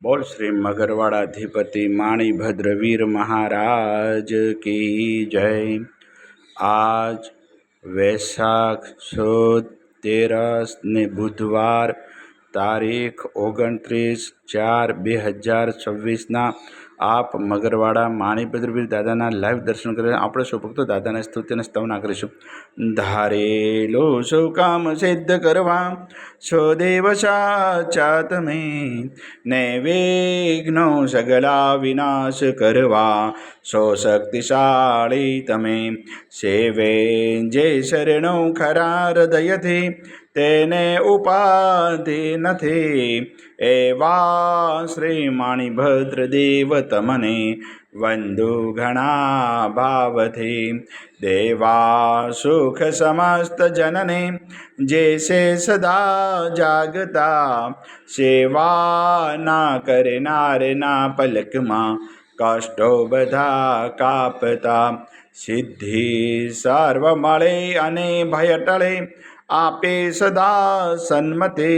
बोल श्री मगरवाड़ाधिपति माणिभद्रवीर महाराज की जय। आज वैशाख सुद 13 ने बुधवार तारीख 29/4/2026 आप मगरवाड़ा माणिभद्रवीर दादाना लाइव दर्शन कर આપણે સૌ ભક્તો દાદાના સ્તુતિ અને સ્તવના કરીશું। ધારેલો સૌ કામ સિદ્ધ કરવા છો દેવ સાચા તમે, નૈવેઘ્નો સગલા વિનાશ કરવા સો શક્તિશાળી તમે। સેવે જે શરણો ખરા હૃદયથી તેને ઉપાધિ નથી, એવા શ્રી માણિભદ્ર દેવ તમને વંદુ ઘણા ભાવથી। દેવા સુખ સમસ્ત જનને જે છે સદા જાગતા, સેવા ના કરનારના પલકમાં કષ્ટો બધા કાપતા। સિદ્ધિ સર્વ મળે અને ભય ટળે આપે સદા સન્મતે,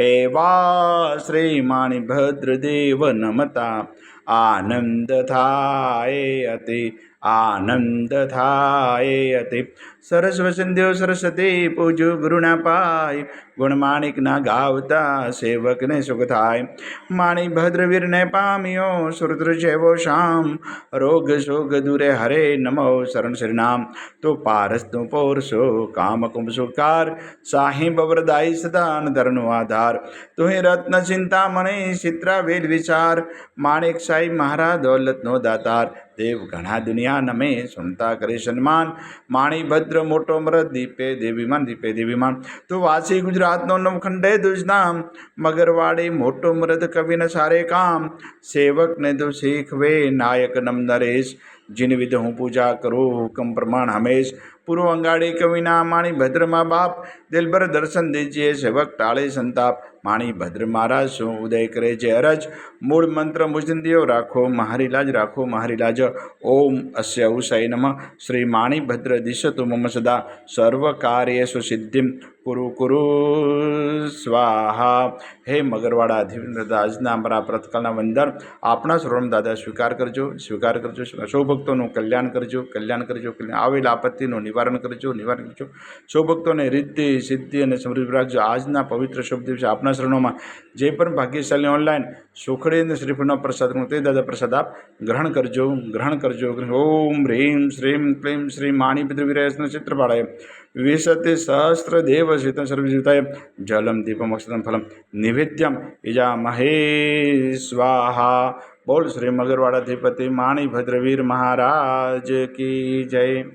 એવા શ્રી માણિભદ્ર દેવ નમતા આનંદ થાય અતિ, આનંદ થાય અતિ। સરસ વસંદેવ સરસ્વતી પૂજુ ગુરુના પાય, ગુણમાણિક ના ગાવતા સેવકને સુખ થાય। માણિભદ્રવીરને પામ્યો સુરદ્ર જેવો શ્યામ, રોગ શોગ દૂરે હરે નમો શરણ શ્રીનામ। તો પારસ તું પોરસો કામ કુંભ સુકાર, સાહિબ વરદાઈ સદાન ધરનો આધાર। તુહે રત્ન ચિંતા મણે ચિત્રા વેદ વિચાર, માણિક સાઈ મહારાજ દોલતનો દાતાર। દેવ ઘણા દુનિયા નમે સુનતા કરે સન્માન, માણિભદ્ર મોટો મૃત દીપે દેવીમાન દીપે દેવીમાન। તો વાસી ગુજરાતનો નવખંડે દુજનામ, મગરવાડી મોટો મૃત કવિન સારે કામ। સેવકને તો શીખવે નાયક નમ નરેશ, जिन विध हूँ पूजा करूँ हुक्म प्रमाण हमेश। पूर्व अंगाड़ी कविना माणिभद्र माँ बाप, दिलभर दर्शन दीजिए सेवक टाले संताप। माणिभद्र महाराज शू उदय करे जे अरज, मूल मंत्र मुजदियो राखो मारी लाज, राखो मारी लाज। ओम अस्य उषय नमः। श्री माणिभद्र दिशतु मम सदा, सर्व कार्येषु सिद्धिं कुरु कुरु स्वाहा। हे मगरवाड़ा अधिपति दादा, આજના અમારા પ્રતકાળના વંદન આપણા સર્વમ દાદા સ્વીકાર કરજો, સ્વીકાર કરજો। સૌ ભક્તોનું કલ્યાણ કરજો, કલ્યાણ કરજો, કલ્યાણ આવેલ આપત્તિનું નિવારણ કરજો, નિવારણ કરજો। સૌ ભક્તોને રિદ્ધિ સિદ્ધિ અને સમૃદ્ધિ રાખજો। આજના પવિત્ર શુભ દિવસે આપણા શરણોમાં જે પણ ભાગ્યશાળી ઓનલાઈન સુખડી અને શ્રીફળનો પ્રસાદ તે દાદા પ્રસાદ આપ ગ્રહણ કરજો, ગ્રહણ કરજો। ઓમ હ્રીમ શ્રીમ ક્લીમ શ્રી માણિભદ્ર વીરાસન ચિત્રપાળાય વિશતે સહસ્ત્ર દેવ શીતમ સર્વજીવતાય જલમ દીપમ અક્ષતમ ફલમ નિવેદ્યમ ઈજા મહે સ્વાહા। બોલ શ્રી મગરવાડાધિપતિ માણિભદ્રવીર મહારાજ की जय।